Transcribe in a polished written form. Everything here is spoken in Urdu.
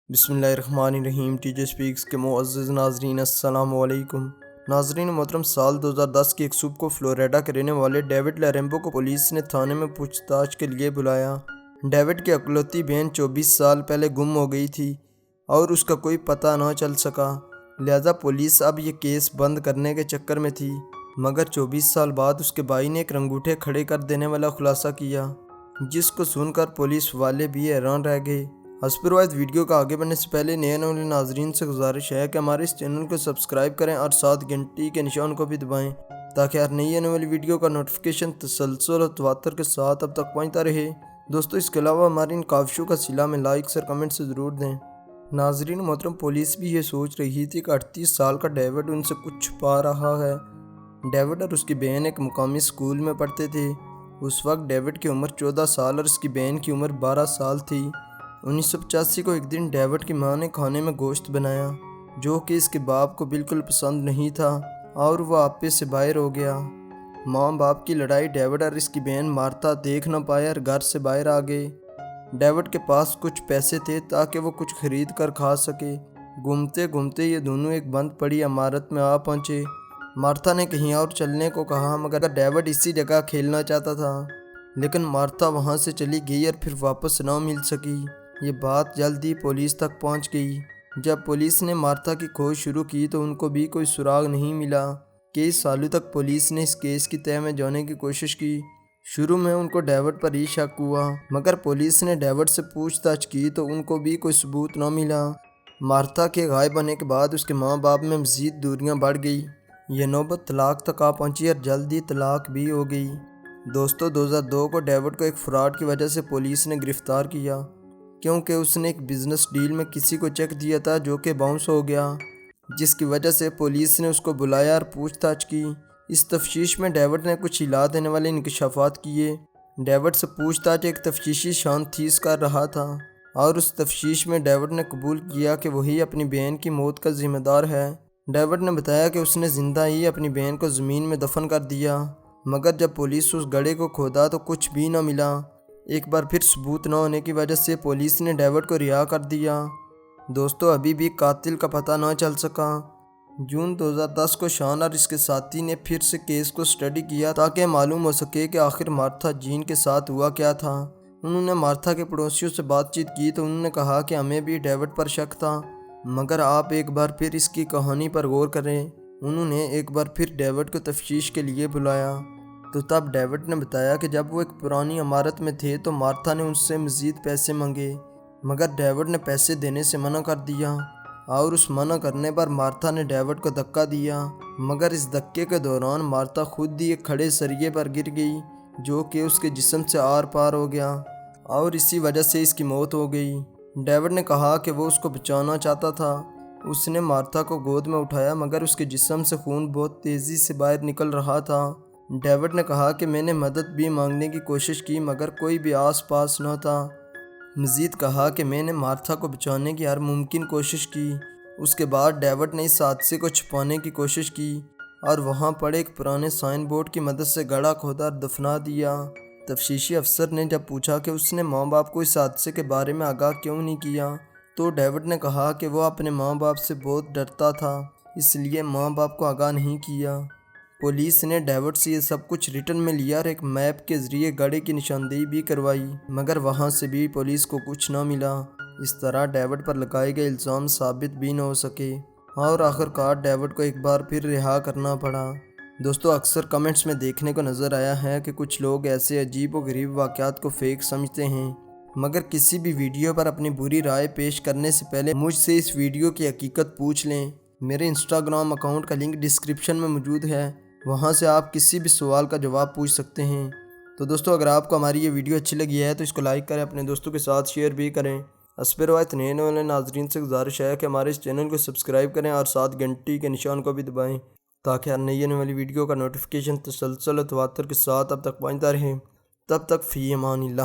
بسم اللہ الرحمن الرحیم۔ ٹی جے سپیکس کے معزز ناظرین السلام علیکم۔ ناظرین محترم، سال 2010 کی ایک صبح کو فلوریڈا کے رہنے والے ڈیوڈ لاریمبو کو پولیس نے تھانے میں پوچھ تاچھ کے لیے بلایا۔ ڈیوڈ کی اکلوتی بہن 24 سال پہلے گم ہو گئی تھی اور اس کا کوئی پتہ نہ چل سکا، لہذا پولیس اب یہ کیس بند کرنے کے چکر میں تھی۔ مگر 24 سال بعد اس کے بھائی نے ایک رنگوٹھے کھڑے کر دینے والا خلاصہ کیا، جس کو سن کر پولیس والے بھی حیران رہ گئے۔ حسب روایت ویڈیو کا آگے بڑھنے سے پہلے نئے والے ناظرین سے گزارش ہے کہ ہمارے اس چینل کو سبسکرائب کریں اور ساتھ گھنٹی کے نشان کو بھی دبائیں تاکہ ہر نئی آنے والی ویڈیو کا نوٹیفیکیشن تسلسل اور تواتر کے ساتھ اب تک پہنچتا رہے۔ دوستو، اس کے علاوہ ہماری ان کاوشوں کا صلہ میں لائک اور کمنٹ سے ضرور دیں۔ ناظرین محترم، پولیس بھی یہ سوچ رہی تھی کہ 38 سال کا ڈیوڈ ان سے کچھ چھپا رہا ہے۔ ڈیوڈ اور اس کی بہن ایک مقامی اسکول میں پڑھتے تھے۔ اس وقت ڈیوڈ کی عمر 14 سال اور اس کی بہن کی عمر 12 سال تھی۔ 1985 کو ایک دن ڈیوڈ کی ماں نے کھانے میں گوشت بنایا جو کہ اس کے باپ کو بالکل پسند نہیں تھا اور وہ آپے سے باہر ہو گیا۔ ماں باپ کی لڑائی ڈیوڈ اور اس کی بہن مارتا دیکھ نہ پائے اور گھر سے باہر آ گئے۔ ڈیوڈ کے پاس کچھ پیسے تھے تاکہ وہ کچھ خرید کر کھا سکے۔ گھومتے گھومتے یہ دونوں ایک بند پڑی عمارت میں آ پہنچے۔ مارتا نے کہیں اور چلنے کو کہا مگر ڈیوڈ اسی جگہ کھیلنا چاہتا تھا، لیکن مارتا وہاں سے چلی گئی اور پھر واپس نہ مل سکی۔ یہ بات جلدی پولیس تک پہنچ گئی۔ جب پولیس نے مارتا کی کھوج شروع کی تو ان کو بھی کوئی سراغ نہیں ملا۔ کئی سالوں تک پولیس نے اس کیس کی تہہ میں جانے کی کوشش کی۔ شروع میں ان کو ڈیوڈ پر ہی شک ہوا، مگر پولیس نے ڈیوڈ سے پوچھ تاچھ کی تو ان کو بھی کوئی ثبوت نہ ملا۔ مارتا کے غائب ہونے کے بعد اس کے ماں باپ میں مزید دوریاں بڑھ گئی۔ یہ نوبت طلاق تک آ پہنچی اور جلدی طلاق بھی ہو گئی۔ دوستو، 2002 کو ڈیوڈ کو ایک فراڈ کی وجہ سے پولیس نے گرفتار کیا کیونکہ اس نے ایک بزنس ڈیل میں کسی کو چیک دیا تھا جو کہ باؤنس ہو گیا، جس کی وجہ سے پولیس نے اس کو بلایا اور پوچھ تاچھ کی۔ اس تفتیش میں ڈیوڈ نے کچھ ہلا دینے والے انکشافات کیے۔ ڈیوڈ سے پوچھ تاچھ ایک تفتیشی شانتھیس کر رہا تھا اور اس تفتیش میں ڈیوڈ نے قبول کیا کہ وہی اپنی بہن کی موت کا ذمہ دار ہے۔ ڈیوڈ نے بتایا کہ اس نے زندہ ہی اپنی بہن کو زمین میں دفن کر دیا، مگر جب پولیس اس گڑھے کو کھودا تو کچھ بھی نہ ملا۔ ایک بار پھر ثبوت نہ ہونے کی وجہ سے پولیس نے ڈیوڈ کو رہا کر دیا۔ دوستو، ابھی بھی قاتل کا پتہ نہ چل سکا۔ جون 2010 کو شان اور اس کے ساتھی نے پھر سے کیس کو اسٹڈی کیا تاکہ معلوم ہو سکے کہ آخر مارتھا جین کے ساتھ ہوا کیا تھا۔ انہوں نے مارتھا کے پڑوسیوں سے بات چیت کی تو انہوں نے کہا کہ ہمیں بھی ڈیوڈ پر شک تھا، مگر آپ ایک بار پھر اس کی کہانی پر غور کریں۔ انہوں نے ایک بار پھر ڈیوڈ کو تفتیش کے لیے بلایا تو تب ڈیوڈ نے بتایا کہ جب وہ ایک پرانی عمارت میں تھے تو مارتھا نے اس سے مزید پیسے مانگے، مگر ڈیوڈ نے پیسے دینے سے منع کر دیا اور اس منع کرنے پر مارتھا نے ڈیوڈ کو دھکا دیا، مگر اس دھکے کے دوران مارتھا خود ہی ایک کھڑے سریے پر گر گئی جو کہ اس کے جسم سے آر پار ہو گیا اور اسی وجہ سے اس کی موت ہو گئی۔ ڈیوڈ نے کہا کہ وہ اس کو بچانا چاہتا تھا۔ اس نے مارتھا کو گود میں اٹھایا مگر اس کے جسم سے خون بہت تیزی سے باہر نکل رہا تھا۔ ڈیوڈ نے کہا کہ میں نے مدد بھی مانگنے کی کوشش کی مگر کوئی بھی آس پاس نہ تھا۔ مزید کہا کہ میں نے مارتھا کو بچانے کی ہر ممکن کوشش کی۔ اس کے بعد ڈیوڈ نے اس حادثے کو چھپانے کی کوشش کی اور وہاں پڑے ایک پرانے سائن بورڈ کی مدد سے گڑھا کھودا اور دفنا دیا۔ تفتیشی افسر نے جب پوچھا کہ اس نے ماں باپ کو اس حادثے کے بارے میں آگاہ کیوں نہیں کیا تو ڈیوڈ نے کہا کہ وہ اپنے ماں باپ سے بہت ڈرتا تھا، اس لیے ماں باپ کو آگاہ نہیں کیا۔ پولیس نے ڈیوڈ سے یہ سب کچھ ریٹن میں لیا اور ایک میپ کے ذریعے گڑھے کی نشاندہی بھی کروائی، مگر وہاں سے بھی پولیس کو کچھ نہ ملا۔ اس طرح ڈیوڈ پر لگائے گئے الزام ثابت بھی نہ ہو سکے اور آخرکار ڈیوڈ کو ایک بار پھر رہا کرنا پڑا۔ دوستو، اکثر کمنٹس میں دیکھنے کو نظر آیا ہے کہ کچھ لوگ ایسے عجیب و غریب واقعات کو فیک سمجھتے ہیں، مگر کسی بھی ویڈیو پر اپنی بری رائے پیش کرنے سے پہلے مجھ سے اس ویڈیو کی حقیقت پوچھ لیں۔ میرے انسٹاگرام اکاؤنٹ کا لنک ڈسکرپشن میں موجود ہے، وہاں سے آپ کسی بھی سوال کا جواب پوچھ سکتے ہیں۔ تو دوستو، اگر آپ کو ہماری یہ ویڈیو اچھی لگی ہے تو اس کو لائک کریں، اپنے دوستوں کے ساتھ شیئر بھی کریں۔ حسب روایت نئے والے ناظرین سے گزارش ہے کہ ہمارے اس چینل کو سبسکرائب کریں اور ساتھ گھنٹی کے نشان کو بھی دبائیں تاکہ ہر نئی آنے والی ویڈیو کا نوٹیفیکیشن تسلسل و تواتر کے ساتھ اب تک پہنچتا رہے۔ تب تک فی امان اللہ۔